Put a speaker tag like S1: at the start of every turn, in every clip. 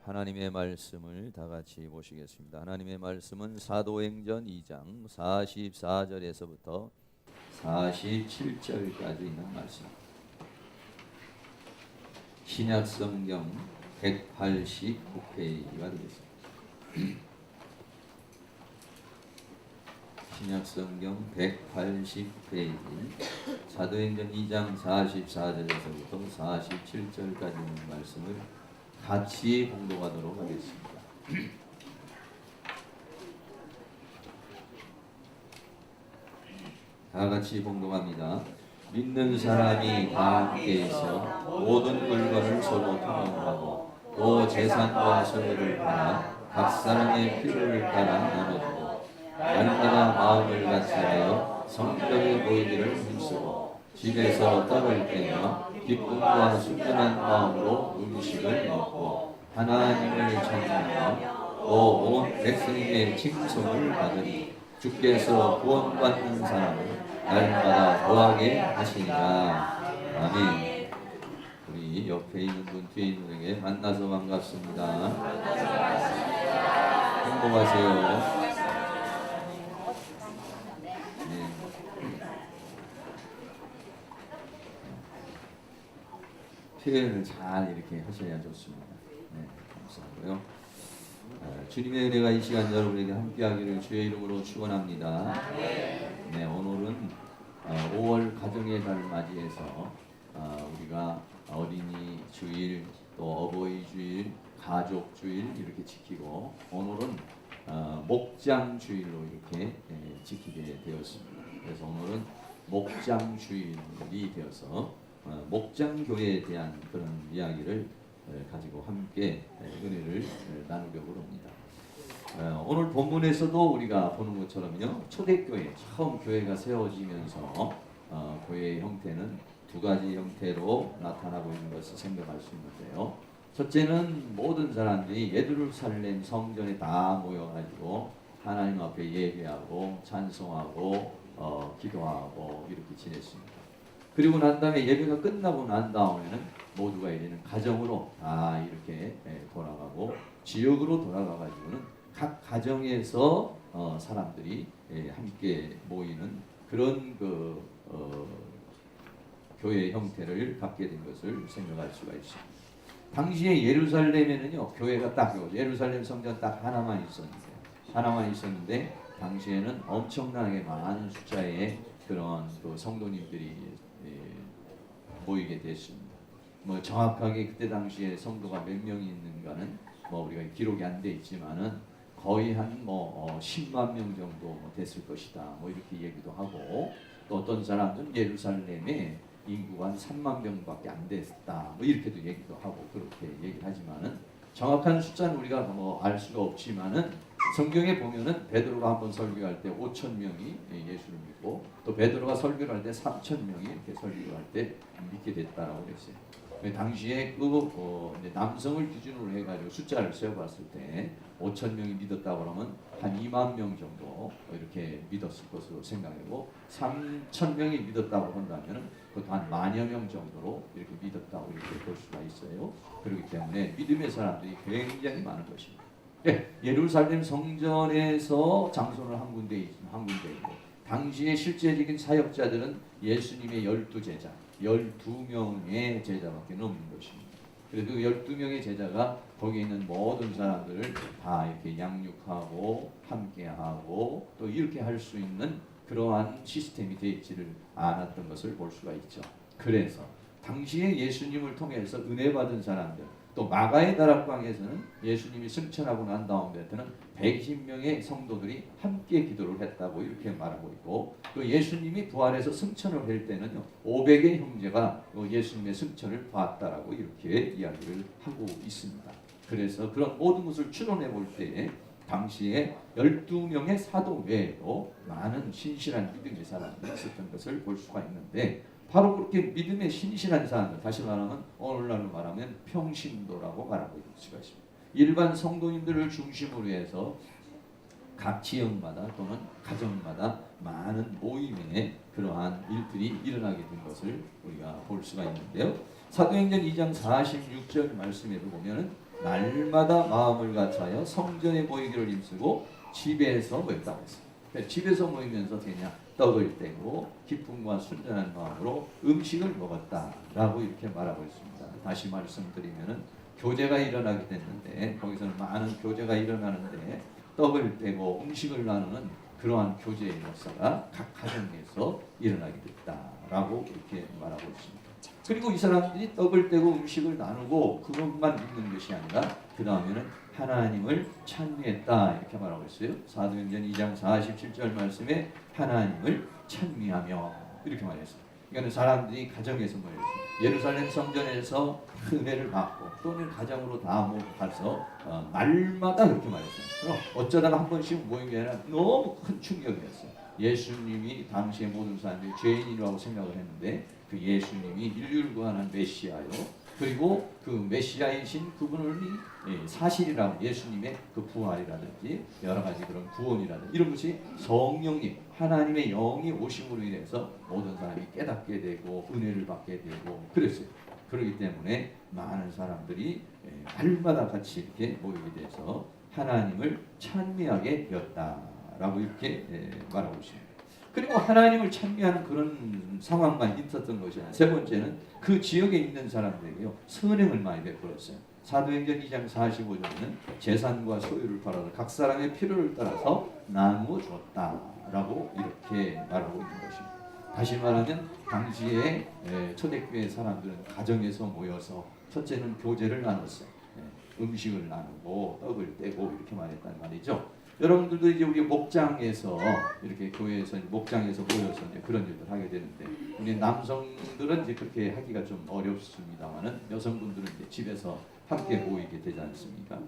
S1: 하나님의 말씀을 다 같이 보시겠습니다. 하나님의 말씀은 사도행전 2장 44절에서부터 47절까지 있는 말씀. 신약성경 189페이지가 되겠습니다. 신약성경 189페이지 사도행전 2장 44절에서부터 47절까지 있는 말씀을 같이 봉독하도록 하겠습니다. 다 같이 봉독합니다. 믿는 사람이 다 함께 있어 모든 물건을 서로 통용하고 또 재산과 소유를 팔아 각 사람의 필요를 따라 나눠주고 날마다 마음을 같이 하여 성전에 모이기를 힘쓰고 집에서 떡을 떼며 기쁨과 순전한 마음으로 음식을 먹고 하나님을 찬양하며 또 온 백성에게 칭송을 받으니 주께서 구원받는 사람을 날마다 거하게 하시니라. 아멘. 우리 옆에 있는 분, 뒤에 있는 분에게 만나서 반갑습니다. 행복하세요. 표현을 잘 이렇게 하셔야 좋습니다. 네, 감사하고요. 주님의 은혜가 이 시간 여러분에게 함께하기를 주의 이름으로 축원합니다. 네, 오늘은 5월 가정의 달을 맞이해서 우리가 어린이 주일, 또 어버이 주일, 가족 주일 이렇게 지키고 오늘은 목장 주일로 이렇게 지키게 되었습니다. 그래서 오늘은 목장 주일이 되어서 목장 교회에 대한 그런 이야기를 가지고 함께 은혜를 나누려고 합니다. 오늘 본문에서도 우리가 보는 것처럼요, 초대교회 처음 교회가 세워지면서 교회의 형태는 두 가지 형태로 나타나고 있는 것을 생각할 수 있는데요. 첫째는 모든 사람들이 예루살렘 성전에 다 모여가지고 하나님 앞에 예배하고 찬송하고 기도하고 이렇게 지냈습니다. 그리고 난 다음에 예배가 끝나고 난 다음에는 모두가 이제는 가정으로 다 이렇게 돌아가고 지역으로 돌아가가지고는 각 가정에서 사람들이 함께 모이는 그런 교회 형태를 갖게 된 것을 생각할 수가 있습니다. 당시에 예루살렘에는요, 교회가 딱 예루살렘 성전 딱 하나만 있었는데 당시에는 엄청나게 많은 숫자의 그런 성도님들이 모이게 됐습니다. 뭐 정확하게 그때 당시에 성도가 몇 명이 있는가는 우리가 기록이 안 돼 있지만은 거의 한 10만 명 정도 됐을 것이다. 이렇게 얘기도 하고, 또 어떤 사람들은 예루살렘에 인구가 한 3만 명밖에 안 됐다. 이렇게도 얘기도 하고 그렇게 얘기를 하지만은 정확한 숫자는 우리가 알 수가 없지만은 성경에 보면은 베드로가 한번 설교할 때 5천 명이 예수를 믿고, 또 베드로가 설교를 할 때 3천 명이 이렇게 설교를 할 때 믿게 됐다라고 그랬어요. 당시에 남성을 기준으로 해가지고 숫자를 세어봤을 때 5천 명이 믿었다고 그러면 한 2만 명 정도 이렇게 믿었을 것으로 생각하고, 3천 명이 믿었다고 한다면은 그것도 한 만여 명 정도로 이렇게 믿었다고 이렇게 볼 수가 있어요. 그렇기 때문에 믿음의 사람들이 굉장히 많은 것입니다. 예루살렘 성전에서 장소는 한 군데이고, 당시의 실제적인 사역자들은 예수님의 12제자, 12명의 제자밖에 없는 것입니다. 그래서 그 12명의 제자가 거기에 있는 모든 사람들을 다 이렇게 양육하고 함께하고 또 이렇게 할 수 있는 그러한 시스템이 되어 있지를 않았던 것을 볼 수가 있죠. 그래서 당시에 예수님을 통해서 은혜 받은 사람들, 또 마가의 다락방에서는 예수님이 승천하고 난 다음에는 120명의 성도들이 함께 기도를 했다고 이렇게 말하고 있고, 또 예수님이 부활해서 승천을 할 때는요 500의 형제가 예수님의 승천을 봤다라고 이렇게 이야기를 하고 있습니다. 그래서 그런 모든 것을 추론해 볼 때 당시에 12명의 사도 외에도 많은 신실한 믿음의 사람들이 있었던 것을 볼 수가 있는데, 바로 그렇게 믿음의 신실한 사람들, 다시 말하면 오늘날로 말하면 평신도라고 말하고 있을 수가 있습니다. 일반 성도님들을 중심으로 해서 각 지역마다 또는 가정마다 많은 모임의 그러한 일들이 일어나게 된 것을 우리가 볼 수가 있는데요. 사도행전 2장 46절 말씀에도 보면은 날마다 마음을 같이하여 성전에 모이기를 힘쓰고 집에서 모였다고 했어요. 그러니까 집에서 모이면서 되냐 떡을 떼고 기쁨과 순전한 마음으로 음식을 먹었다라고 이렇게 말하고 있습니다. 다시 말씀드리면은 교제가 일어나게 됐는데 거기서는 많은 교제가 일어나는데 떡을 떼고 음식을 나누는 그러한 교제의 역사가 각 가정에서 일어나게 됐다라고 이렇게 말하고 있습니다. 그리고 이 사람들이 떡을 떼고 음식을 나누고 그것만 있는 것이 아니라 그 다음에는 하나님을 찬미했다 이렇게 말하고 있어요. 사도행전 2장 47절 말씀에 하나님을 찬미하며 이렇게 말했어요. 그러니까 사람들이 가정에서 모였어요. 예루살렘 성전에서 은혜를 받고 또는 가정으로 다 가서 날마다 그렇게 말했어요. 어쩌다가 한 번씩 모인 게 아니라 너무 큰 충격이었어요. 예수님이 당시에 모든 사람들이 죄인이라고 생각을 했는데 그 예수님이 인류를 구하는 메시아요. 그리고 그 메시아이신 그분을 사실이라고 예수님의 그 부활이라든지 여러 가지 그런 구원이라든지 이런 것이 성령님 하나님의 영이 오심으로 인해서 모든 사람이 깨닫게 되고 은혜를 받게 되고 그랬어요. 그렇기 때문에 많은 사람들이 날마다 같이 이렇게 모이게 돼서 하나님을 찬미하게 되었다라고 이렇게 말하고 있습니다. 그리고 하나님을 찬미하는 그런 상황만 있었던 것이 아니라 세 번째는 그 지역에 있는 사람들에게요 선행을 많이 베풀었어요. 사도행전 2장 45절에는 재산과 소유를 팔아서 각 사람의 필요를 따라서 나누어 주었다라고 이렇게 말하고 있는 것입니다. 다시 말하면 당시에 초대교회 사람들은 가정에서 모여서 첫째는 교제를 나눴어요. 음식을 나누고 떡을 떼고 이렇게 말했단 말이죠. 여러분들도 이제 우리 목장에서 이렇게 교회에서 목장에서 모여서 이제 그런 일들 하게 되는데 우리 남성들은 이제 그렇게 하기가 좀 어렵습니다만은 여성분들은 이제 집에서 함께 모이게 되지 않습니까?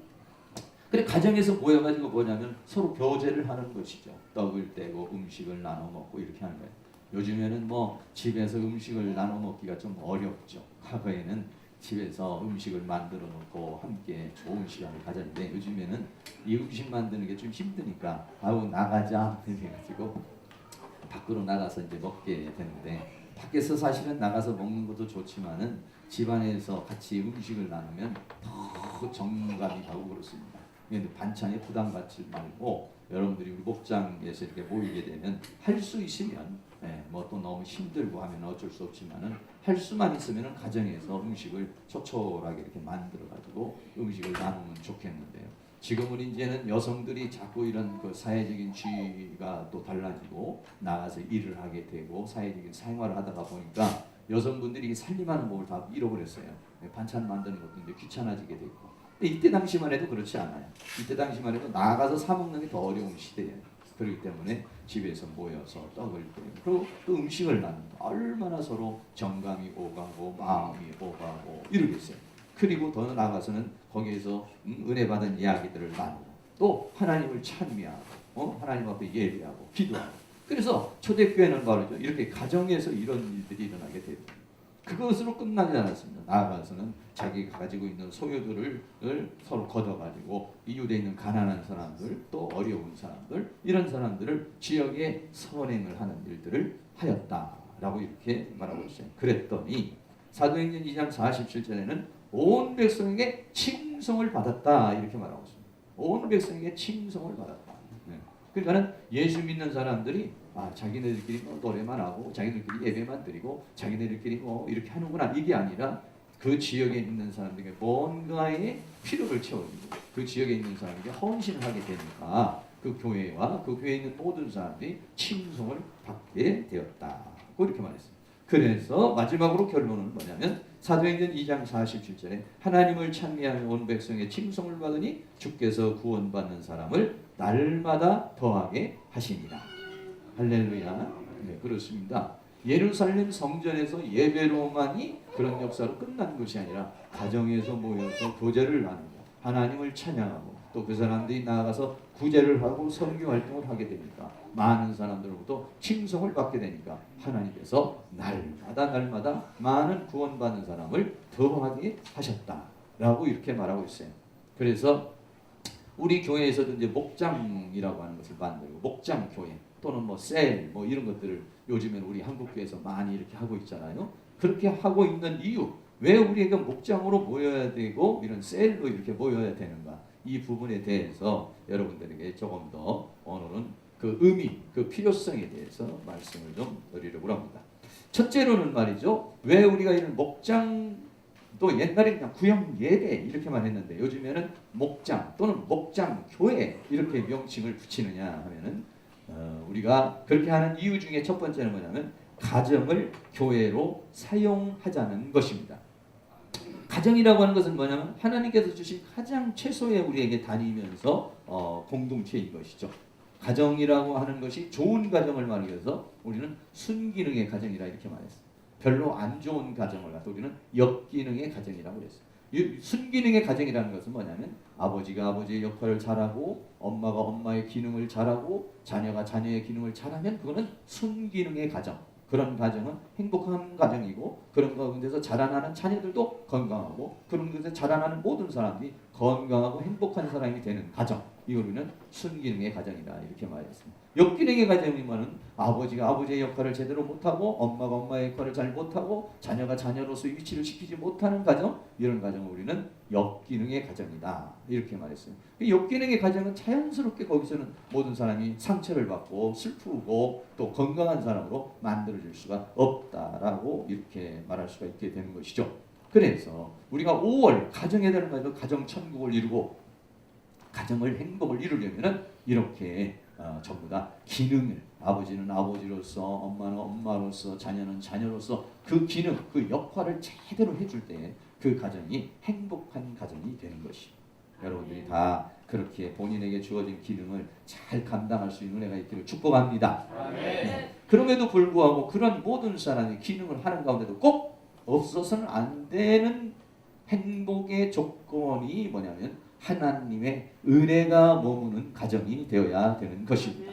S1: 근데 가정에서 모여가지고 뭐냐면 서로 교제를 하는 것이죠. 떡을 떼고 음식을 나눠 먹고 이렇게 하는 거예요. 요즘에는 뭐 집에서 음식을 나눠 먹기가 좀 어렵죠. 과거에는 집에서 음식을 만들어 놓고 함께 좋은 시간을 가졌는데 요즘에는 이 음식 만드는 게 좀 힘드니까 아우 나가자 해가지고 밖으로 나가서 이제 먹게 되는데 밖에서 사실은 나가서 먹는 것도 좋지만은 집안에서 같이 음식을 나누면 더 정감이 가고 그렇습니다. 반찬에 부담 갖지 말고 여러분들이 우리 목장에서 이렇게 모이게 되면 할 수 있으면 뭐 또 너무 힘들고 하면 어쩔 수 없지만은 할 수만 있으면은 가정에서 음식을 초촐하게 이렇게 만들어 가지고 음식을 나누면 좋겠는데요. 지금은 이제는 여성들이 자꾸 이런 그 사회적인 지위가 또 달라지고 나가서 일을 하게 되고 사회적인 생활을 하다가 보니까 여성분들이 살림하는 법을 다 잃어버렸어요. 반찬 만드는 것도 이제 귀찮아지게 되고. 근데 이때 당시만 해도 그렇지 않아요. 이때 당시만 해도 나가서 사 먹는 게 더 어려운 시대예요. 그렇기 때문에 집에서 모여서 떡을 떼고 또 음식을 나눈다. 얼마나 서로 정감이 오가고 마음이 오가고 이러겠어요. 그리고 더 나아가서는 거기에서 은혜 받은 이야기들을 나누고 또 하나님을 찬미하고 하나님 앞에 예배하고 기도하고 그래서 초대교회는 말이죠. 이렇게 가정에서 이런 일들이 일어나게 됩니다. 그것으로 끝나지 않았습니다. 나아가서는 자기가 가지고 있는 소유들을 서로 걷어가지고 이웃에 있는 가난한 사람들 또 어려운 사람들 이런 사람들을 지역에 선행을 하는 일들을 하였다라고 이렇게 말하고 있어요. 그랬더니 사도행전 2장 47절에는 온 백성에게 칭송을 받았다 이렇게 말하고 있습니다. 온 백성에게 칭송을 받았다. 그러니까는 예수 믿는 사람들이 자기네들끼리 노래만 하고 자기들끼리 예배만 드리고 자기네들끼리 이렇게 하는구나 이게 아니라 그 지역에 있는 사람들에게 뭔가의 필요를 채우는 그 지역에 있는 사람에게 헌신을 하게 되니까 그 교회와 그 교회에 있는 모든 사람들이 칭송을 받게 되었다고 이렇게 말했습니다. 그래서 마지막으로 결론은 뭐냐면 사도행전 2장 47절에 하나님을 찬미하는 온 백성의 칭송을 받으니 주께서 구원받는 사람을 날마다 더하게 하시니라. 할렐루야. 네, 그렇습니다. 예루살렘 성전에서 예배로만이 그런 역사로 끝난 것이 아니라 가정에서 모여서 교제를 나누고 하나님을 찬양하고 또 그 사람들이 나아가서 구제를 하고 선교 활동을 하게 되니까 많은 사람들로부터 칭송을 받게 되니까 하나님께서 날마다 많은 구원받는 사람을 더하게 하셨다라고 이렇게 말하고 있어요. 그래서 우리 교회에서도 이제 목장이라고 하는 것을 만들고 목장 교회 또는 뭐 셀 뭐 이런 것들을 요즘에는 우리 한국 교회에서 많이 이렇게 하고 있잖아요. 그렇게 하고 있는 이유, 왜 우리가 목장으로 모여야 되고 이런 셀로 이렇게 모여야 되는가, 이 부분에 대해서 여러분들에게 조금 더 오늘은 그 의미, 그 필요성에 대해서 말씀을 좀 드리려고 합니다. 첫째로는 말이죠, 왜 우리가 이런 목장, 또 옛날에 그냥 구역 예배 이렇게만 했는데 요즘에는 목장 또는 목장 교회 이렇게 명칭을 붙이느냐 하면은 우리가 그렇게 하는 이유 중에 첫 번째는 뭐냐면 가정을 교회로 사용하자는 것입니다. 가정이라고 하는 것은 뭐냐면 하나님께서 주신 가장 최소의 우리에게 다니면서 공동체인 것이죠. 가정이라고 하는 것이 좋은 가정을 말하기 위해서 우리는 순기능의 가정이라 이렇게 말했어요. 별로 안 좋은 가정을 갖고 우리는 역기능의 가정이라고 그랬어요. 이 순기능의 가정이라는 것은 뭐냐면 아버지가 아버지의 역할을 잘하고 엄마가 엄마의 기능을 잘하고 자녀가 자녀의 기능을 잘하면 그거는 순기능의 가정. 그런 가정은 행복한 가정이고 그런 가운데서 자라나는 자녀들도 건강하고 그런 곳에서 자라나는 모든 사람들이 건강하고 행복한 사람이 되는 가정. 이걸 우리는 순기능의 가정이다 이렇게 말했습니다. 역기능의 가정이면은 아버지가 아버지의 역할을 제대로 못하고 엄마가 엄마의 역할을 잘 못하고 자녀가 자녀로서의 위치를 지키지 못하는 가정, 이런 가정을 우리는 역기능의 가정이다 이렇게 말했어요. 역기능의 가정은 자연스럽게 거기서는 모든 사람이 상처를 받고 슬프고 또 건강한 사람으로 만들어질 수가 없다라고 이렇게 말할 수가 있게 되는 것이죠. 그래서 우리가 5월 가정에 대한 말도 가정 천국을 이루고 가정을 행복을 이루려면은 이렇게 전부 다 기능을, 아버지는 아버지로서 엄마는 엄마로서 자녀는 자녀로서 그 기능, 그 역할을 제대로 해줄 때 그 가정이 행복한 가정이 되는 것이, 여러분들이 다 그렇게 본인에게 주어진 기능을 잘 감당할 수 있는 은혜가 있기를 축복합니다. 네. 그럼에도 불구하고 그런 모든 사람이 기능을 하는 가운데도 꼭 없어서는 안 되는 행복의 조건이 뭐냐면 하나님의 은혜가 머무는 가정이 되어야 되는 것입니다.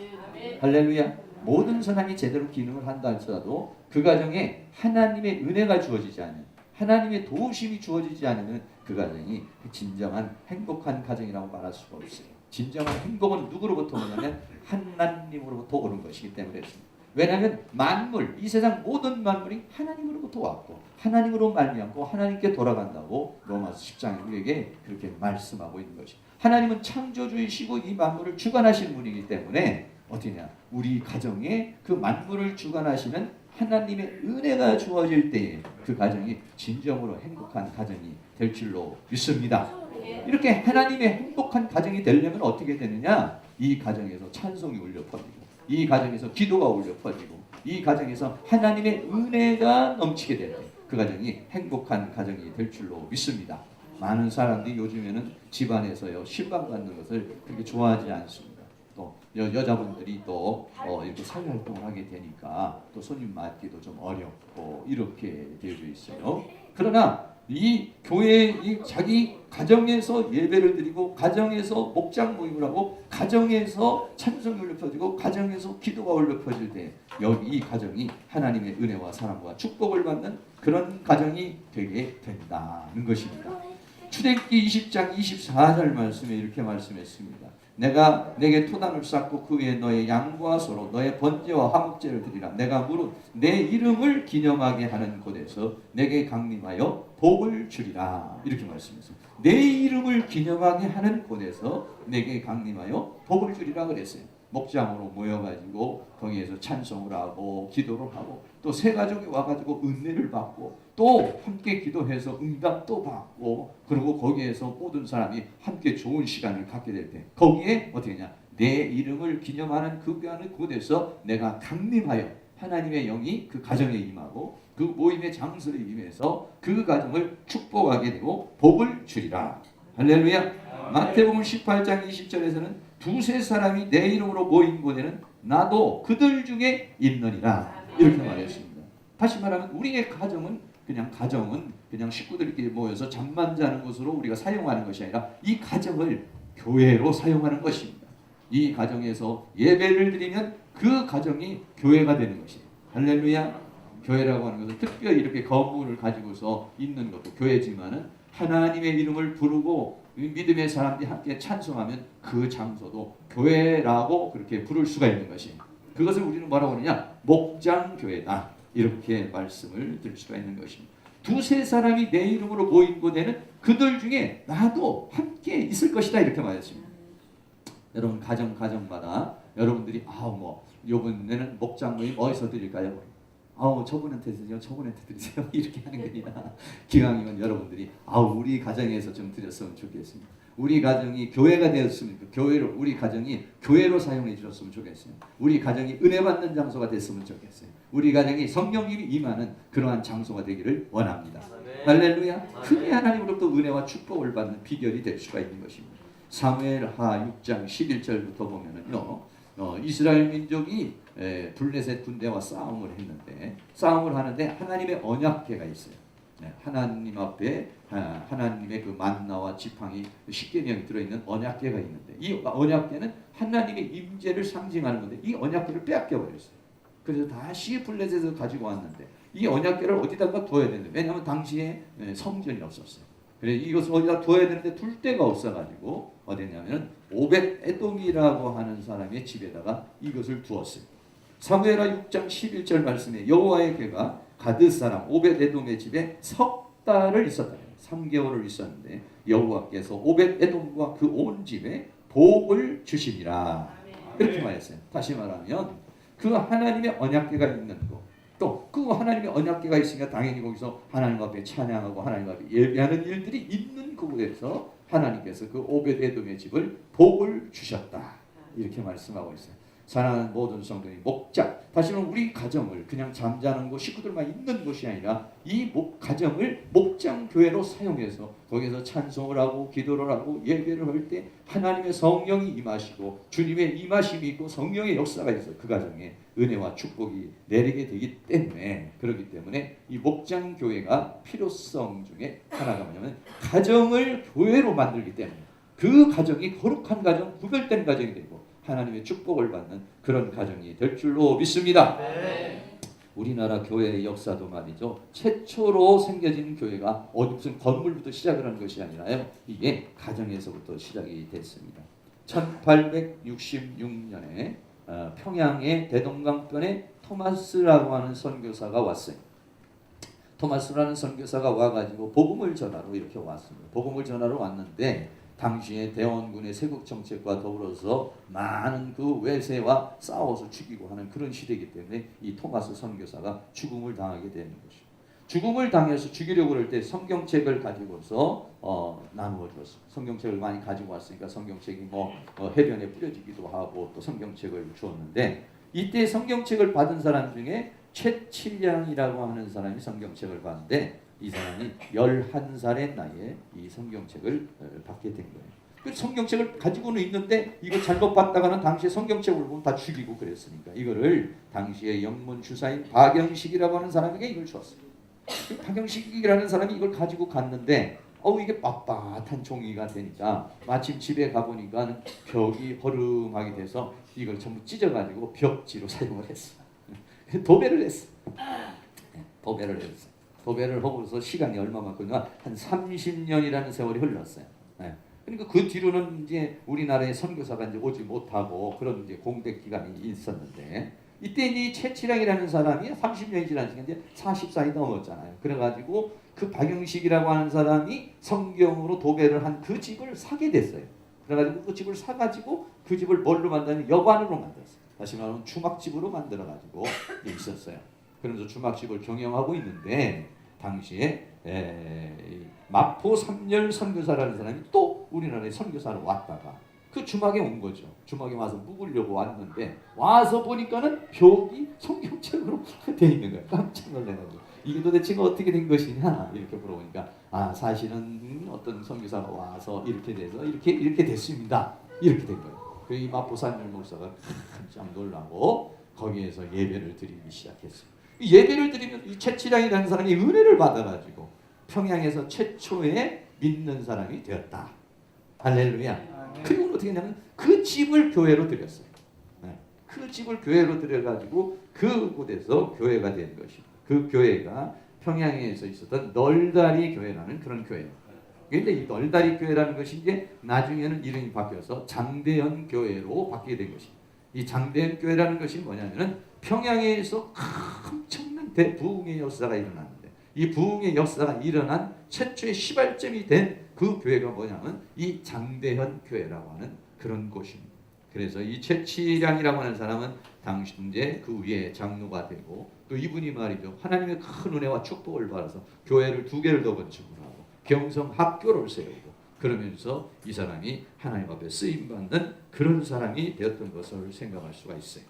S1: 할렐루야. 모든 사람이 제대로 기능을 한다 할지라도 그 가정에 하나님의 은혜가 주어지지 않으면, 하나님의 도우심이 주어지지 않으면 그 가정이 진정한 행복한 가정이라고 말할 수가 없어요. 진정한 행복은 누구로부터 오냐면 하나님으로부터 오는 것이기 때문에 그렇습니다. 왜냐하면 만물, 이 세상 모든 만물이 하나님으로부터 왔고 하나님으로 말미암고 하나님께 돌아간다고 로마서 10장에 우리에게 그렇게 말씀하고 있는 것이, 하나님은 창조주이시고 이 만물을 주관하시는 분이기 때문에 어떻게냐, 우리 가정에 그 만물을 주관하시는 하나님의 은혜가 주어질 때에 그 가정이 진정으로 행복한 가정이 될 줄로 믿습니다. 이렇게 하나님의 행복한 가정이 되려면 어떻게 되느냐, 이 가정에서 찬송이 울려 퍼지고 이 가정에서 기도가 울려 퍼지고 이 가정에서 하나님의 은혜가 넘치게 될 때 그 가정이 행복한 가정이 될 줄로 믿습니다. 많은 사람들이 요즘에는 집안에서요 실망받는 것을 그렇게 좋아하지 않습니다. 또 여자분들이 또 이렇게 사회활동을 하게 되니까 또 손님 맞기도 좀 어렵고 이렇게 되어져 있어요. 그러나 이 교회, 이 자기 가정에서 예배를 드리고 가정에서 목장 모임을 하고 가정에서 찬송이 울려 퍼지고 가정에서 기도가 울려 퍼질 때 여기 이 가정이 하나님의 은혜와 사랑과 축복을 받는 그런 가정이 되게 된다는 것입니다. 출애굽기 20장 24절 말씀에 이렇게 말씀했습니다. 내가 내게 토단을 쌓고 그 위에 너의 양과 소로 너의 번제와 화목제를 드리라. 내가 무릇 내 이름을 기념하게 하는 곳에서 내게 강림하여 복을 주리라. 이렇게 말씀했어요. 내 이름을 기념하게 하는 곳에서 내게 강림하여 복을 주리라 그랬어요. 목장으로 모여가지고 거기에서 찬송을 하고 기도를 하고 또 새 가족이 와가지고 은혜를 받고 또 함께 기도해서 응답도 받고 그리고 거기에서 모든 사람이 함께 좋은 시간을 갖게 될 때 거기에 어떻게 하냐, 내 이름을 기념하는 그 곳에서 내가 강림하여 하나님의 영이 그 가정에 임하고 그 모임의 장소에 임해서 그 가정을 축복하게 되고 복을 주리라. 할렐루야. 마태복음 18장 20절에서는 두세 사람이 내 이름으로 모인 곳에는 나도 그들 중에 있느니라. 이렇게 말했습니다. 다시 말하면 우리의 가정은 그냥 식구들끼리 모여서 잠만 자는 곳으로 우리가 사용하는 것이 아니라 이 가정을 교회로 사용하는 것입니다. 이 가정에서 예배를 드리면 그 가정이 교회가 되는 것이에요. 할렐루야. 교회라고 하는 것은 특별히 이렇게 건물을 가지고서 있는 것도 교회지만은 하나님의 이름을 부르고 믿음의 사람들이 함께 찬송하면 그 장소도 교회라고 그렇게 부를 수가 있는 것입니다. 그것을 우리는 뭐라고 하느냐? 목장교회다. 이렇게 말씀을 드릴 수가 있는 것입니다. 두세 사람이 내 이름으로 모인 곳에는 그들 중에 나도 함께 있을 것이다. 이렇게 말했습니다. 여러분 가정마다 여러분들이 요번에는 목장 모임 어디서 드릴까요? 저분한테 드리세요. 저분한테 드리세요. 이렇게 하는 게 아니라 기왕이면 여러분들이 우리 가정에서 좀 드렸으면 좋겠습니다. 우리 가정이 교회가 되었으면 우리 가정이 교회로 사용해 주셨으면 좋겠어요. 우리 가정이 은혜 받는 장소가 됐으면 좋겠어요. 우리 가정이 성령님이 임하는 그러한 장소가 되기를 원합니다. 할렐루야. 크게 하나님으로부터 은혜와 축복을 받는 비결이 될 수가 있는 것입니다. 사무엘하 6장 11절부터 보면은요. 이스라엘 민족이 블레셋 군대와 싸움을 하는데 하나님의 언약궤가 있어요. 하나님 앞에 하나님의 그 만나와 지팡이 십계명이 들어있는 언약궤가 있는데 이 언약궤는 하나님의 임재를 상징하는 건데 이 언약궤를 빼앗겨 버렸어요. 그래서 다시 블레셋에서 가지고 왔는데 이 언약궤를 어디다가 둬야 되는데 왜냐하면 당시에 성전이 없었어요. 그래서 이것을 어디다 둬야 되는데 둘 데가 없어가지고 어디냐면은 오벳 에돔이라고 하는 사람의 집에다가 이것을 두었어요. 사무엘하 6장 11절 말씀에 여호와의 궤가 가드 사람 오벳 에돔의 집에 석 달을 있었다. 3개월을 있었는데 여호와께서 오벳 에돔과 그 온 집에 복을 주시니라. 이렇게 말했어요. 다시 말하면 그 하나님의 언약궤가 있는 곳, 또 그 하나님의 언약궤가 있으니까 당연히 거기서 하나님 앞에 찬양하고 하나님 앞에 예배하는 일들이 있는 그곳에서 하나님께서 그 오벳 에돔의 집을 복을 주셨다. 이렇게 말씀하고 있어요. 사랑하는 모든 성도님, 목장, 다시 말하면 우리 가정을 그냥 잠자는 곳, 식구들만 있는 곳이 아니라 이 가정을 목장교회로 사용해서 거기서 찬송을 하고 기도를 하고 예배를 할 때 하나님의 성령이 임하시고 주님의 임하심이 있고 성령의 역사가 있어요. 그 가정에 은혜와 축복이 내리게 되기 때문에, 그렇기 때문에 이 목장교회가 필요성 중에 하나가 뭐냐면 가정을 교회로 만들기 때문에 그 가정이 거룩한 가정, 구별된 가정이 되고 하나님의 축복을 받는 그런 가정이 될 줄로 믿습니다. 네. 우리나라 교회의 역사도 말이죠. 최초로 생겨진 교회가 무슨 건물부터 시작을 한 것이 아니라요. 이게 가정에서부터 시작이 됐습니다. 1866년에 평양의 대동강변에 토마스라고 하는 선교사가 왔어요. 토마스라는 선교사가 와가지고 복음을 전하러 이렇게 왔습니다. 복음을 전하러 왔는데 당시에 대원군의 세국 정책과 더불어서 많은 그 외세와 싸워서 죽이고 하는 그런 시대이기 때문에 이 토마스 선교사가 죽음을 당하게 되는 것이죠. 죽음을 당해서 죽이려고 할 때 성경책을 가지고서 나누어 주었어요. 성경책을 많이 가지고 왔으니까 성경책이 해변에 뿌려지기도 하고 또 성경책을 주었는데 이때 성경책을 받은 사람 중에 최칠량이라고 하는 사람이 성경책을 받는데 이 사람이 11살의 나이에 이 성경책을 받게 된 거예요. 그 성경책을 가지고는 있는데 이거 잘못 받다가는 당시에 성경책을 보면 다 죽이고 그랬으니까 이거를 당시에 영문 주사인 박영식이라고 하는 사람에게 이걸 줬어요. 그 박영식이라는 사람이 이걸 가지고 갔는데 이게 빳빳한 종이가 되니까 마침 집에 가보니까 벽이 허름하게 돼서 이걸 전부 찢어가지고 벽지로 사용을 했어. 도배를 했어. 도배를 하고서 시간이 얼마만큼이나 한 30년이라는 세월이 흘렀어요. 그러니까 그 뒤로는 이제 우리나라에 선교사가 이제 오지 못하고 그런 이제 공백 기간이 있었는데 이때 이 최칠량이라는 사람이 30년이 지난 시간 이제 40살이 넘었잖아요. 그래가지고 그 박영식이라고 하는 사람이 성경으로 도배를 한 그 집을 사게 됐어요. 그래가지고 그 집을 사가지고 그 집을 뭘로 만드냐면 여관으로 만들었어요. 다시 말하면 주막집으로 만들어가지고 있었어요. 그러면서 주막집을 경영하고 있는데 당시에 마포 삼열 선교사라는 사람이 또 우리나라에 선교사로 왔다가 그 주막에 온 거죠. 주막에 와서 묵으려고 왔는데 와서 보니까는 벽이 성경책으로 돼 있는 거예요. 깜짝 놀라가지고 이게 도대체 어떻게 된 것이냐 이렇게 물어보니까 사실은 어떤 선교사가 와서 이렇게 돼서 이렇게 됐습니다. 이렇게 된 거예요. 그 이 마포 삼열 목사가 깜짝 놀라고 거기에서 예배를 드리기 시작했어요. 예배를 드리면 이 최칠량이라는 사람이 은혜를 받아가지고 평양에서 최초의 믿는 사람이 되었다. 할렐루야. 그리고 어떻게 했냐면 그 집을 교회로 드렸어요. 그 집을 교회로 드려가지고 그곳에서 교회가 된 것입니다. 그 교회가 평양에서 있었던 널다리 교회라는 그런 교회예요. 그런데 이 널다리 교회라는 것이 이제 나중에는 이름이 바뀌어서 장대현 교회로 바뀌게 된 것입니다. 이 장대현 교회라는 것이 뭐냐면은 평양에서 엄청난 대부흥의 역사가 일어났는데 이 부흥의 역사가 일어난 최초의 시발점이 된 그 교회가 뭐냐면 이 장대현 교회라고 하는 그런 곳입니다. 그래서 이 최치량이라고 하는 사람은 당시 이제 그 위에 장로가 되고 또 이분이 말이죠 하나님의 큰 은혜와 축복을 받아서 교회를 2개를 더 건축을 하고 경성 학교를 세우고 그러면서 이 사람이 하나님 앞에 쓰임 받는 그런 사람이 되었던 것을 생각할 수가 있어요.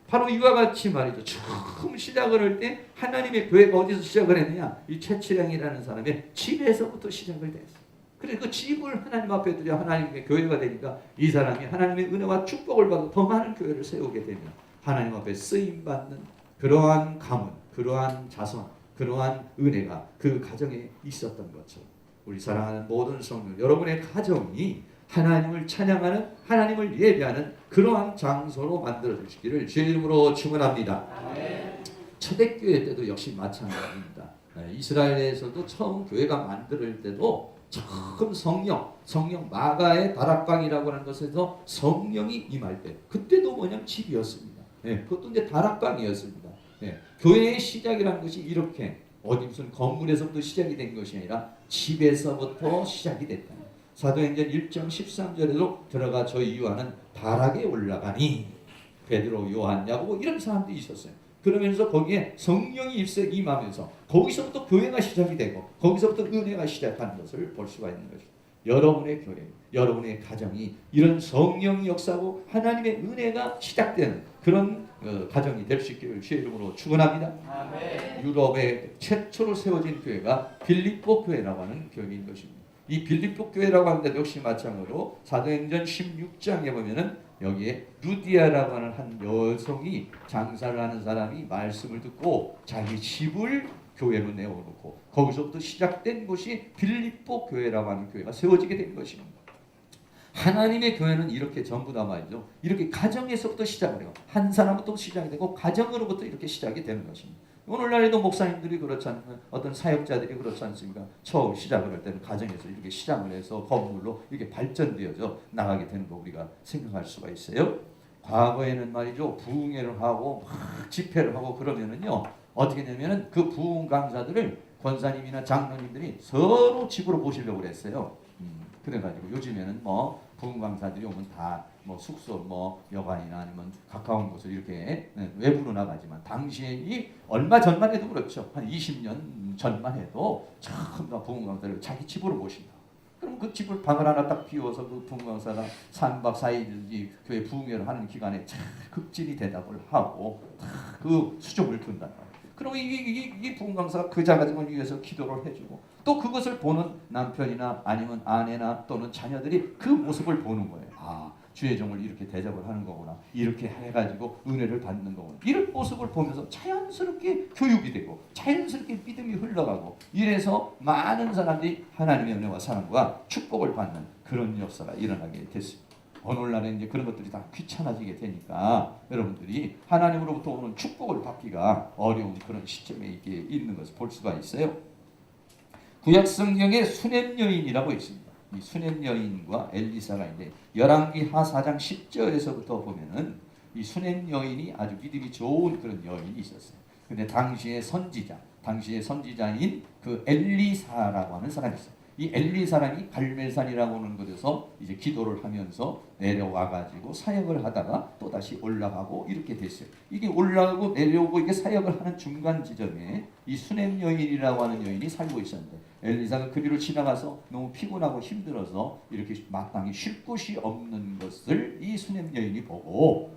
S1: 바로 이와 같이 말이죠. 처음 시작을 할 때 하나님의 교회가 어디서 시작을 했느냐? 이 최치량이라는 사람의 집에서부터 시작을 됐어요. 그래서 그 집을 하나님 앞에 두려 하나님의 교회가 되니까 이 사람이 하나님의 은혜와 축복을 받고 더 많은 교회를 세우게 되면 하나님 앞에 쓰임 받는 그러한 가문, 그러한 자손, 그러한 은혜가 그 가정에 있었던 것처럼 우리 사랑하는 모든 성도 여러분의 가정이 하나님을 찬양하는 하나님을 예배하는 그러한 장소로 만들어 주시기를 주의 이름으로 축원합니다. 초대교회 때도 역시 마찬가지입니다. 이스라엘에서도 처음 교회가 만들 때도 처음 성령 마가의 다락방이라고 하는 것에서 성령이 임할 때 그때도 뭐냐면 집이었습니다. 그것도 이제 다락방이었습니다. 교회의 시작이라는 것이 이렇게 어디 무슨 건물에서부터 시작이 된 것이 아니라 집에서부터 시작이 됐다. 사도행전 1장 13절에도 들어가 저희 요한은 다락에 올라가니 베드로, 요한, 야고보 이런 사람들이 있었어요. 그러면서 거기에 성령이 임하면서 거기서부터 교회가 시작이 되고 거기서부터 은혜가 시작하는 것을 볼 수가 있는 것입니다. 여러분의 교회, 여러분의 가정이 이런 성령이 역사하고 하나님의 은혜가 시작되는 그런 가정이 될 수 있기를 주의 이름으로 축원합니다. 아멘. 유럽에 최초로 세워진 교회가 빌립보 교회라고 하는 교회인 것입니다. 이 빌립보 교회라고 하는데 역시 마찬가지로 사도행전 16장에 보면은 여기에 루디아라고 하는 한 여성이 장사를 하는 사람이 말씀을 듣고 자기 집을 교회로 내어놓고 거기서부터 시작된 곳이 빌립보 교회라고 하는 교회가 세워지게 된 것입니다. 하나님의 교회는 이렇게 전부 다 말이죠. 이렇게 가정에서부터 시작을 해요. 한 사람부터 시작이 되고 가정으로부터 이렇게 시작이 되는 것입니다. 오늘날에도 목사님들이 그렇지 않으면 어떤 사역자들이 그렇지 않습니까? 처음 시작을 할 때는 가정에서 이렇게 시작을 해서 건물로 이렇게 발전되어져 나가게 되는 거 우리가 생각할 수가 있어요. 과거에는 말이죠. 부흥회를 하고 막 집회를 하고 그러면은요. 어떻게 되면은 그 부흥 강사들을 권사님이나 장로님들이 서로 집으로 모시려고 그랬어요. 그래가지고 요즘에는 뭐 부흥 강사들이 오면 다 뭐 숙소 뭐 여관이나 아니면 가까운 곳을 이렇게 외부로 나가지만 당시에 이 얼마 전만 해도 그렇죠. 한 20년 전만 해도 처음 부흥 강사를 자기 집으로 모신다. 그럼 그 집을 방을 하나 딱 비워서 그 부흥 강사가 3박 4일 이 교회 부흥회를 하는 기간에 참 극진히 대답을 하고 그 수종을 둔다. 그럼 이 부흥 강사가 그 자가정을 위해서 기도를 해주고 또 그것을 보는 남편이나 아니면 아내나 또는 자녀들이 그 모습을 보는 거예요. 아, 주의 종을 이렇게 대접을 하는 거구나. 이렇게 해가지고 은혜를 받는 거구나. 이런 모습을 보면서 자연스럽게 교육이 되고 자연스럽게 믿음이 흘러가고 이래서 많은 사람들이 하나님의 은혜와 사랑과 축복을 받는 그런 역사가 일어나게 됐습니다. 오늘날에 이제 그런 것들이 다 귀찮아지게 되니까 여러분들이 하나님으로부터 오는 축복을 받기가 어려운 그런 시점에 이게 있는 것을 볼 수가 있어요. 구약 성경에 수넴 여인이라고 있습니다. 이 수넴 여인과 엘리사가 이제 열왕기하 4장 10절에서부터 보면은 이 수넴 여인이 아주 믿음이 좋은 그런 여인이 있었어요. 근데 당시의 선지자인 그 엘리사라고 하는 사람이 있어요. 이 엘리사람이 갈멜산이라고 하는 곳에서 이제 기도를 하면서 내려와 가지고 사역을 하다가 또 다시 올라가고 이렇게 됐어요. 이게 올라가고 내려오고 이게 사역을 하는 중간 지점에 이 수넴 여인이라고 하는 여인이 살고 있었는데 엘리사가 그리로 지나가서 너무 피곤하고 힘들어서 이렇게 마땅히 쉴 곳이 없는 것을 이 수넴 여인이 보고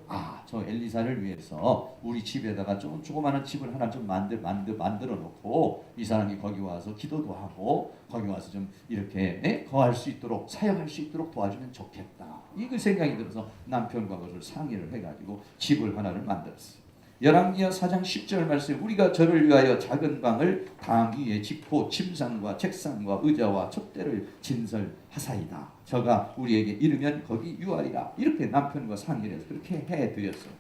S1: 저 엘리사를 위해서 우리 집에다가 조그마한 집을 하나 좀 만들어 놓고 이 사람이 거기 와서 기도도 하고 거기 와서 좀 이렇게 거할 수 있도록 사역할 수 있도록 도와주면 좋겠다. 이 생각이 들어서 남편과 그것을 상의를 해가지고 집을 하나를 만들었어요. 열왕기하 4장 10절 말씀 우리가 저를 위하여 작은 방을 당 위에 짓고 침상과 책상과 의자와 촛대를 진설하사이다. 저가 우리에게 이르면 거기 유하리라. 이렇게 남편과 상의를 해서 그렇게 해드렸어요.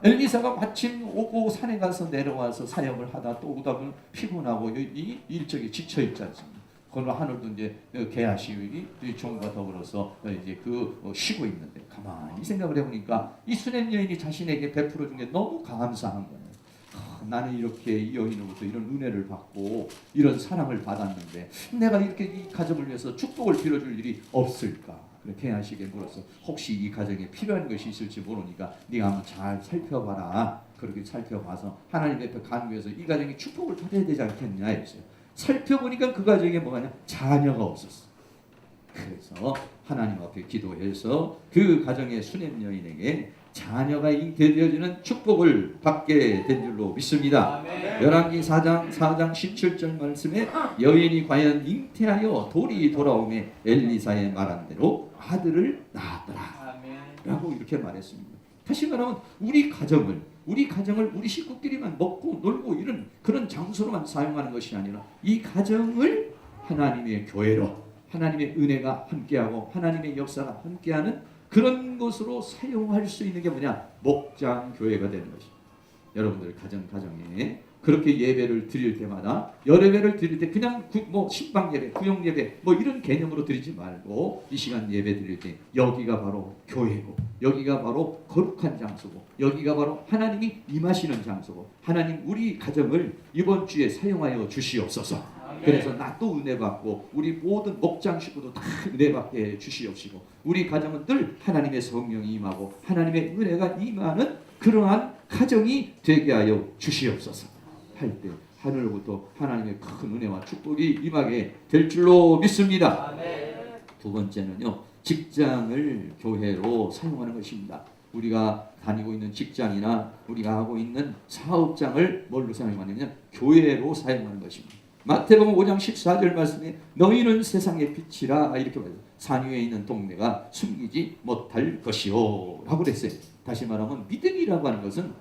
S1: 엘리사가 마침 오고 산에 가서 내려와서 사역을 하다 또 오다 보면 피곤하고 이 일적이 지쳐있지 않습니까? 그건 하늘도 이제 개하시이 종과 더불어서 이제 쉬고 있는데 가만히 생각을 해보니까 이 수냄 여인이 자신에게 베풀어 준 게 너무 감사한 거예요. 나는 이렇게 이 여인으로부터 이런 은혜를 받고 이런 사랑을 받았는데 내가 이렇게 이 가정을 위해서 축복을 빌어줄 일이 없을까? 그렇게 하시게 물어서 혹시 이 가정에 필요한 것이 있을지 모르니까 네가 한번 잘 살펴봐라. 그렇게 살펴봐서 하나님 앞에 간구해서 이 가정에 축복을 받아야 되지 않겠냐 했어요. 살펴보니까 그 가정에 뭐가냐? 자녀가 없었어. 그래서 하나님 앞에 기도해서 그 가정의 수냄 여인에게 자녀가 잉태되어지는 축복을 받게 된 줄로 믿습니다. 열왕기 4장 17절 말씀에 여인이 과연 잉태하여 돌이 돌아오매 엘리사의 말한 대로 아들을 낳았더라 라고 이렇게 말했습니다. 다시 말하면 우리 가정을 우리 식구끼리만 먹고 놀고 이런 그런 장소로만 사용하는 것이 아니라 이 가정을 하나님의 교회로 하나님의 은혜가 함께하고 하나님의 역사가 함께하는 그런 것으로 사용할 수 있는 게 뭐냐? 목장 교회가 되는 것입니다. 여러분들 가정에 그렇게 예배를 드릴 때마다 열예배를 드릴 때 그냥 신방 예배, 구역 예배 이런 개념으로 드리지 말고 이 시간 예배 드릴 때 여기가 바로 교회고 여기가 바로 거룩한 장소고 여기가 바로 하나님이 임하시는 장소고 하나님 우리 가정을 이번 주에 사용하여 주시옵소서. 그래서 나 또 은혜 받고 우리 모든 목장 식구도 다 은혜 받게 주시옵시고 우리 가정은 늘 하나님의 성령이 임하고 하나님의 은혜가 임하는 그러한 가정이 되게 하여 주시옵소서 할 때 하늘로부터 하나님의 큰 은혜와 축복이 임하게 될 줄로 믿습니다. 두 번째는요, 직장을 교회로 사용하는 것입니다. 우리가 다니고 있는 직장이나 우리가 하고 있는 사업장을 뭘로 사용하냐면 교회로 사용하는 것입니다. 마태복음 5장 14절 말씀에 너희는 세상의 빛이라 이렇게 말해요. 산 위에 있는 동네가 숨기지 못할 것이요 라고 그랬어요. 다시 말하면 믿음이라고 하는 것은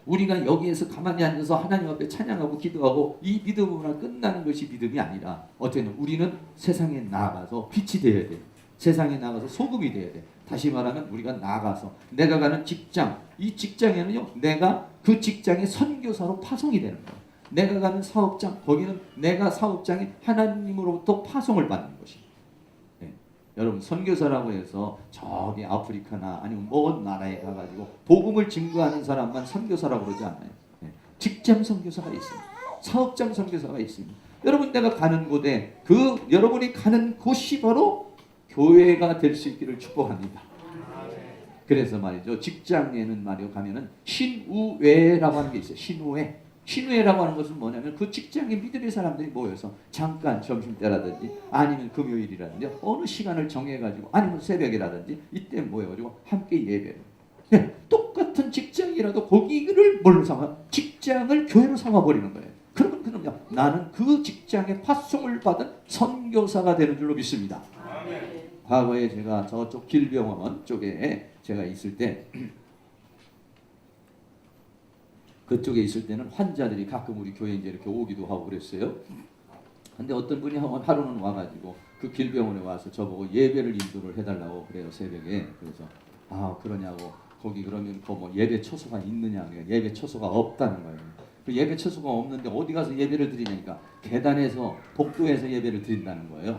S1: 우리가 여기에서 가만히 앉아서 하나님 앞에 찬양하고 기도하고 이 믿음으로 끝나는 것이 믿음이 아니라 어쨌든 우리는 세상에 나가서 빛이 되어야 돼. 세상에 나가서 소금이 되어야 돼. 다시 말하면 우리가 나가서 내가 가는 직장, 이 직장에는요 내가 그 직장의 선교사로 파송이 되는 거예요. 내가 가는 사업장, 거기는 내가 사업장에 하나님으로부터 파송을 받는 것입니다. 네. 여러분 선교사라고 해서 저기 아프리카나 아니면 먼 나라에 가가지고 복음을 증거하는 사람만 선교사라고 그러지 않아요. 네. 직장 선교사가 있습니다. 사업장 선교사가 있습니다. 여러분 내가 가는 곳에 여러분이 가는 곳이 바로 교회가 될 수 있기를 축복합니다. 그래서 말이죠. 직장에는 말이요 가면은 신우회라고 하는 게 있어요. 신우회라고 하는 것은 뭐냐면 그 직장에 믿음의 사람들이 모여서 잠깐 점심때라든지 아니면 금요일이라든지 어느 시간을 정해가지고 아니면 새벽이라든지 이때 모여가지고 함께 예배를 똑같은 직장이라도 거기를 뭘로 삼아? 직장을 교회로 삼아버리는 거예요. 그러면요 나는 그 직장에 파송을 받은 선교사가 되는 줄로 믿습니다. 과거에 제가 저쪽 길병원 쪽에 제가 있을 때 그쪽에 있을 때는 환자들이 가끔 우리 교회에 이제 이렇게 오기도 하고 그랬어요. 근데 어떤 분이 하루는 와가지고 그 길병원에 와서 저보고 예배를 인도를 해달라고 그래요. 새벽에. 그래서 그러냐고 거기 그러면 예배 처소가 있느냐? 예배 처소가 없다는 거예요. 그 예배 처소가 없는데 어디 가서 예배를 드리냐니까 계단에서 복도에서 예배를 드린다는 거예요.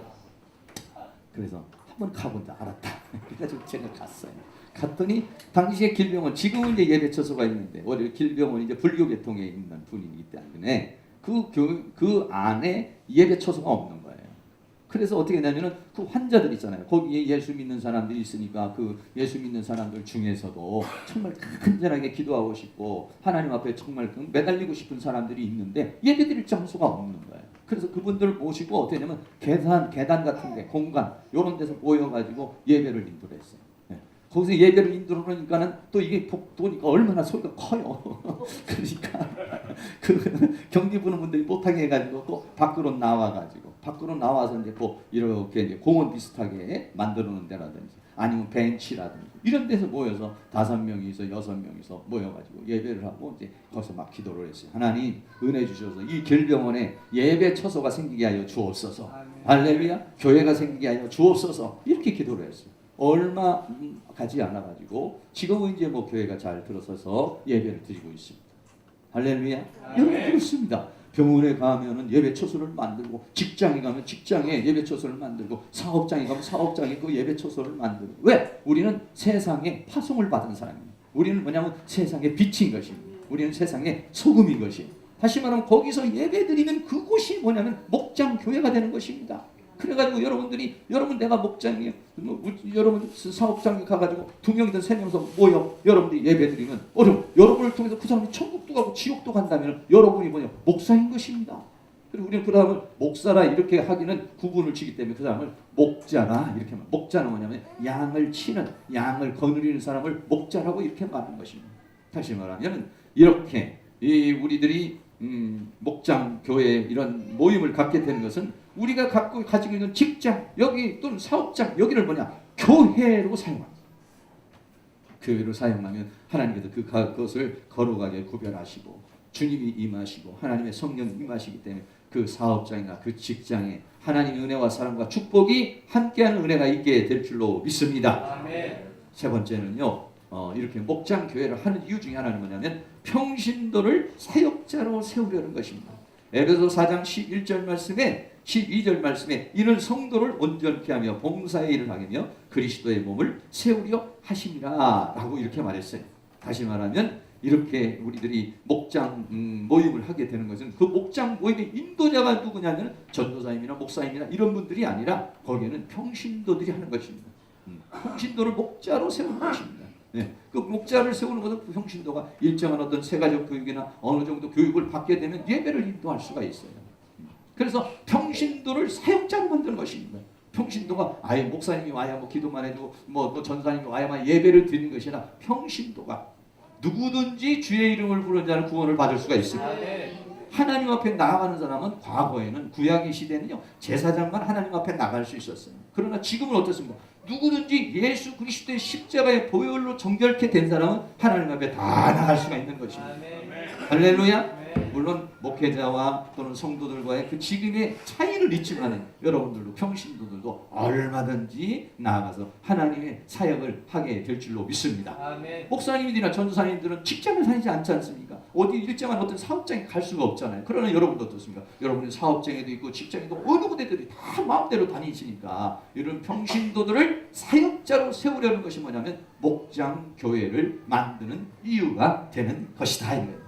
S1: 그래서 한번 가본다. 알았다. 그래가지고 제가 갔어요. 갔더니 당시에 길병원 지금은 이제 예배 처소가 있는데 원래 길병원이 이제 불교 계통에 있는 분이기 때문에 그 안에 예배 처소가 없는 거예요. 그래서 어떻게 되냐면은 그 환자들 있잖아요. 거기에 예수 믿는 사람들이 있으니까 그 예수 믿는 사람들 중에서도 정말 간절하게 기도하고 싶고 하나님 앞에 정말 매달리고 싶은 사람들이 있는데 예배 드릴 장소가 없는 거예요. 그래서 그분들 모시고 어떻게 되냐면 계단 같은 데 공간 이런 데서 모여가지고 예배를 인도를 했어요. 거기서 예배를 인도하니까는 또 이게 복도니까 얼마나 소리가 커요. 그러니까 그 경기 부는 분들이 못하게 해가지고 또 밖으로 나와서 이제 이렇게 이제 공원 비슷하게 만들어 놓은 데라든지 아니면 벤치라든지 이런 데서 모여서 5명이서 6명이서 모여가지고 예배를 하고 이제 거기서 막 기도를 했어요. 하나님 은혜 주셔서 이 길병원에 예배 처소가 생기게 하여 주옵소서. 할렐루야. 교회가 생기게 하여 주옵소서. 이렇게 기도를 했어요. 얼마 가지 않아가지고 지금은 이제 교회가 잘 들어서서 예배를 드리고 있습니다. 할렐루야. 여러분 그렇습니다. 병원에 가면은 예배처소를 만들고, 직장에 가면 직장에 예배처소를 만들고, 사업장에 가면 사업장에 그 예배처소를 만들고. 왜? 우리는 세상에 파송을 받은 사람입니다. 우리는 뭐냐면 세상의 빛인 것입니다. 우리는 세상의 소금인 것이에요. 다시 말하면 거기서 예배드리는 그곳이 뭐냐면 목장 교회가 되는 것입니다. 그래가지고 여러분들이, 여러분 내가 목장이에요, 여러분 사업장에 가가지고 2명이든 3명이서 모여 여러분들이 예배드리면 여러분을 통해서 그 사람이 천국도 가고 지옥도 간다면 여러분이 뭐냐, 목사인 것입니다. 그리고 우리는 그 사람을 목사라 이렇게 하기는 구분을 치기 때문에 그 사람을 목자라 이렇게 말. 목자는 뭐냐면 양을 치는, 양을 거느리는 사람을 목자라고 이렇게 말하는 것입니다. 다시 말하면 이렇게 우리들이 목장 교회 이런 모임을 갖게 되는 것은 우리가 가지고 있는 직장 여기 또는 사업장 여기를 뭐냐, 교회로 사용합니다. 교회로 사용하면 하나님께서 그것을 거룩하게 구별하시고 주님이 임하시고 하나님의 성령이 임하시기 때문에 그 사업장이나 그 직장에 하나님의 은혜와 사랑과 축복이 함께하는 은혜가 있게 될 줄로 믿습니다. 아멘. 세 번째는요, 이렇게 목장 교회를 하는 이유 중에 하나는 뭐냐면 평신도를 사역자로 세우려는 것입니다. 에베소 4장 11절 말씀에 12절 말씀에 이는 성도를 온전케 하며 봉사의 일을 하며 그리스도의 몸을 세우려 하심이라 라고 이렇게 말했어요. 다시 말하면 이렇게 우리들이 목장 모임을 하게 되는 것은 그 목장 모임의 인도자가 누구냐면 전도사님이나 목사님이나 이런 분들이 아니라 거기에는 평신도들이 하는 것입니다. 평신도를 목자로 세우는 것입니다. 네, 그 목자를 세우는 것은 그 평신도가 일정한 어떤 세가적 교육이나 어느 정도 교육을 받게 되면 예배를 인도할 수가 있어요. 그래서 평신도를 사역자로 만드는 것입니다. 평신도가 아예 목사님이 와야 뭐 기도만 해주고 뭐 전사님이 와야만 예배를 드리는 것이 아니라 평신도가 누구든지 주의 이름을 부르는 자는 구원을 받을 수가 있습니다. 하나님 앞에 나아가는 사람은 과거에는 구약의 시대는요 제사장만 하나님 앞에 나갈 수 있었어요. 그러나 지금은 어떻습니까? 누구든지 예수 그리스도의 십자가의 보혈로 정결케 된 사람은 하나님 앞에 다 나갈 수가 있는 것입니다. 할렐루야. 물론 목회자와 또는 성도들과의 그 지금의 차이를 있지만 여러분들도 평신도들도 얼마든지 나아가서 하나님의 사역을 하게 될 줄로 믿습니다. 아멘. 목사님들이나 전도사님들은 직장을 다니지 않지 않습니까? 어디 일정한 어떤 사업장에 갈 수가 없잖아요. 그러나 여러분도 어떻습니까? 여러분이 사업장에도 있고 직장에도 어느 곳에들이 다 마음대로 다니시니까 이런 평신도들을 사역자로 세우려는 것이 뭐냐면 목장 교회를 만드는 이유가 되는 것이다.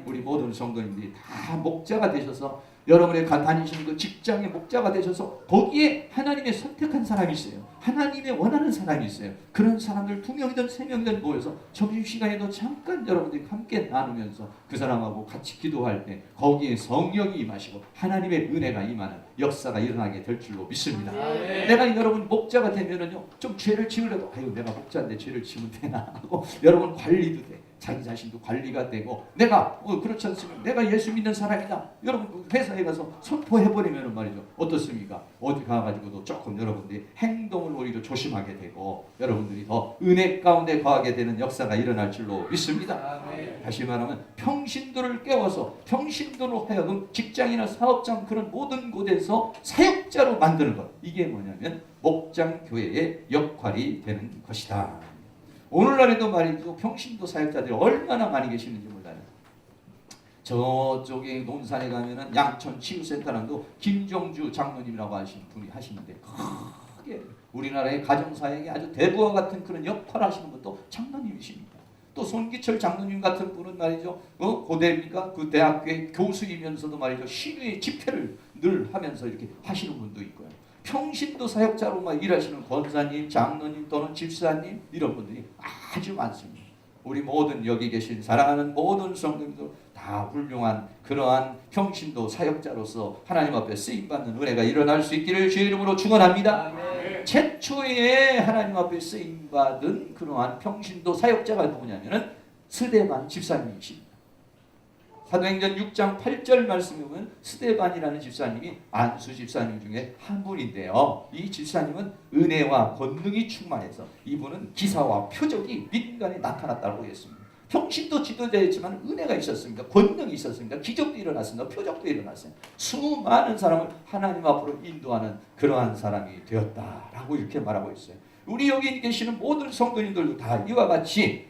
S1: 우리 모든 성도님들이 다 목자가 되셔서 여러분의 다니시는 그 직장의 목자가 되셔서 거기에 하나님의 선택한 사람이 있어요. 하나님의 원하는 사람이 있어요. 그런 사람들 2명이든 3명이든 모여서 점심시간에도 잠깐 여러분들이 함께 나누면서 그 사람하고 같이 기도할 때 거기에 성령이 임하시고 하나님의 은혜가 임하는 역사가 일어나게 될 줄로 믿습니다. 내가 여러분 목자가 되면은요 좀 죄를 지으려고 아유 내가 목자인데 죄를 지으면 되나 하고 여러분 관리도 돼. 자기 자신도 관리가 되고 내가 그렇지 않습니까? 내가 예수 믿는 사람이다. 여러분 회사에 가서 선포해버리면 말이죠. 어떻습니까? 어디 가가지고도 조금 여러분들이 행동을 오히려 조심하게 되고 여러분들이 더 은혜 가운데 거하게 되는 역사가 일어날 줄로 믿습니다. 아멘. 다시 말하면 평신도를 깨워서 평신도로 하여금 직장이나 사업장 그런 모든 곳에서 사역자로 만드는 것. 이게 뭐냐면 목장 교회의 역할이 되는 것이다. 오늘날에도 말이죠. 평신도 사역자들이 얼마나 많이 계시는지 몰라요. 저쪽에 논산에 가면은 양천 치유센터랑도 김종주 장로님이라고 하시는 분이 하시는데 크게 우리나라의 가정사역에 아주 대부와 같은 그런 역할을 하시는 분도 장로님이십니다. 또 손기철 장로님 같은 분은 말이죠. 고대입니까? 그 대학교의 교수이면서도 말이죠. 시위의 집회를 늘 하면서 이렇게 하시는 분도 있고요. 평신도 사역자로만 일하시는 권사님, 장로님 또는 집사님 이런 분들이 아주 많습니다. 우리 모든 여기 계신 사랑하는 모든 성도님들 다 훌륭한 그러한 평신도 사역자로서 하나님 앞에 쓰임받는 은혜가 일어날 수 있기를 주의 이름으로 축원합니다. 최초에 하나님 앞에 쓰임받은 그러한 평신도 사역자가 누구냐면 스데반 집사님이십니다. 사도행전 6장 8절 말씀에 보면 스데반이라는 집사님이 안수 집사님 중에 한 분인데요. 이 집사님은 은혜와 권능이 충만해서 이분은 기사와 표적이 민간에 나타났다고 했습니다. 평신도 지도자였지만 은혜가 있었습니다. 권능이 있었습니다. 기적도 일어났습니다. 표적도 일어났어요. 수많은 사람을 하나님 앞으로 인도하는 그러한 사람이 되었다라고 이렇게 말하고 있어요. 우리 여기 계시는 모든 성도님들도 다 이와 같이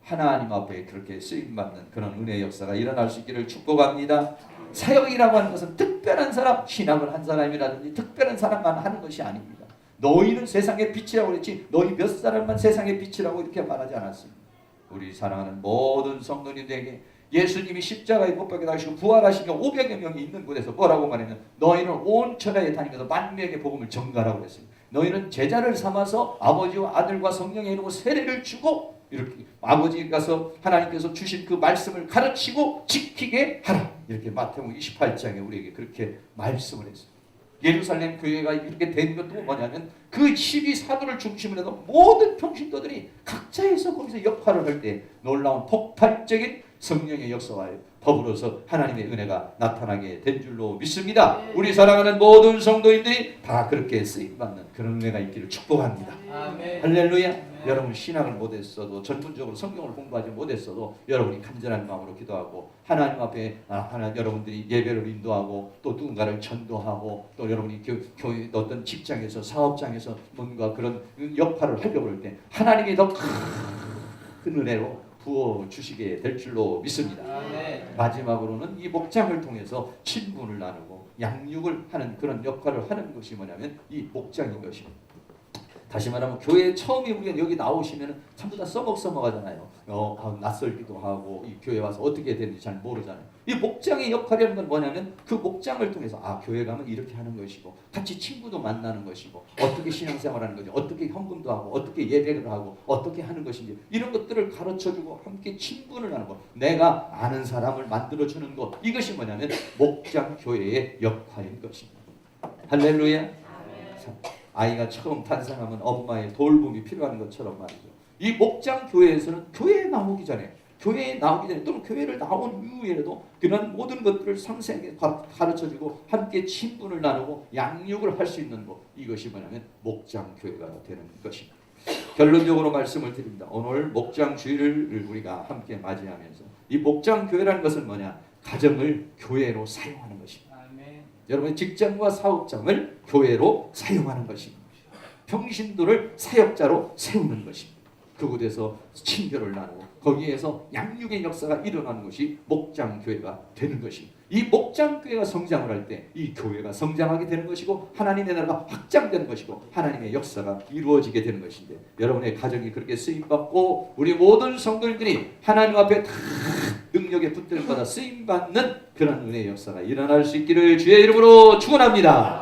S1: 하나님 앞에 그렇게 쓰임받는 그런 은혜의 역사가 일어날 수 있기를 축복합니다. 사역이라고 하는 것은 특별한 사람, 신앙을 한 사람이라든지 특별한 사람만 하는 것이 아닙니다. 너희는 세상의 빛이라고 그랬지 너희 몇 사람만 세상의 빛이라고 이렇게 말하지 않았습니다. 우리 사랑하는 모든 성도님들에게 예수님이 십자가에 못 박혀 다시고 부활하시며 500여 명이 있는 곳에서 뭐라고 말하면 너희는 온 천하에 다니면서 만명의 복음을 전가라고 했습니다. 너희는 제자를 삼아서 아버지와 아들과 성령의 이름으로 세례를 주고 이렇게 아버지께서 하나님께서 주신 그 말씀을 가르치고 지키게 하라. 이렇게 마태복음 28장에 우리에게 그렇게 말씀을 했습니다. 예루살렘 교회가 이렇게 된 것도 뭐냐면 그 12사도를 중심으로 해서 모든 평신도들이 각자에서 거기서 역할을 할 때 놀라운 폭발적인 성령의 역사와 더불어서 하나님의 은혜가 나타나게 된 줄로 믿습니다. 우리 사랑하는 모든 성도인들이 다 그렇게 쓰임받는 그런 은혜가 있기를 축복합니다.
S2: 아멘.
S1: 할렐루야. 아멘. 여러분 신학을 못했어도 전문적으로 성경을 공부하지 못했어도 여러분이 간절한 마음으로 기도하고 하나님 앞에 여러분들이 예배를 인도하고 또 누군가를 전도하고 또 여러분이 교회 어떤 직장에서 사업장에서 뭔가 그런 역할을 하려고 할 때 하나님이 더 큰 은혜로 부어주시게 될 줄로 믿습니다.
S2: 아멘.
S1: 마지막으로는 이 목장을 통해서 친분을 나누고 양육을 하는 그런 역할을 하는 것이 뭐냐면 이 목장인 것입니다. 다시 말하면 교회에 처음에 우리가 여기 나오시면 전부 다 써먹하잖아요. 낯설기도 하고 이 교회 와서 어떻게 되는지 잘 모르잖아요. 이 목장의 역할이라는 건 뭐냐면 그 목장을 통해서 교회 가면 이렇게 하는 것이고 같이 친구도 만나는 것이고 어떻게 신앙생활하는 거지 어떻게 헌금도 하고 어떻게 예배를 하고 어떻게 하는 것인지 이런 것들을 가르쳐주고 함께 친분을 나누고 내가 아는 사람을 만들어주는 것 이것이 뭐냐면 목장 교회의 역할인 것입니다. 할렐루야. 아이가 처음 탄생하면 엄마의 돌봄이 필요한 것처럼 말이죠. 이 목장 교회에서는 교회에 나오기 전에 또는 교회를 나온 이후에라도 그런 모든 것들을 상세하게 가르쳐주고 함께 친분을 나누고 양육을 할 수 있는 것 이것이 뭐냐면 목장 교회가 되는 것입니다. 결론적으로 말씀을 드립니다. 오늘 목장 주일을 우리가 함께 맞이하면서 이 목장 교회라는 것은 뭐냐? 가정을 교회로 사용하는 것입니다. 여러분의 직장과 사업장을 교회로 사용하는 것입니다. 평신도를 사역자로 세우는 것입니다. 그곳에서 친교를 나누고 거기에서 양육의 역사가 일어나는 것이 목장교회가 되는 것입니다. 이 목장교회가 성장을 할 때 이 교회가 성장하게 되는 것이고 하나님의 나라가 확장되는 것이고 하나님의 역사가 이루어지게 되는 것인데 여러분의 가정이 그렇게 쓰임받고 우리 모든 성도님들이 하나님 앞에 다 능력의 붙들을 받아 쓰임받는 그런 은혜의 역사가 일어날 수 있기를 주의 이름으로 축원합니다.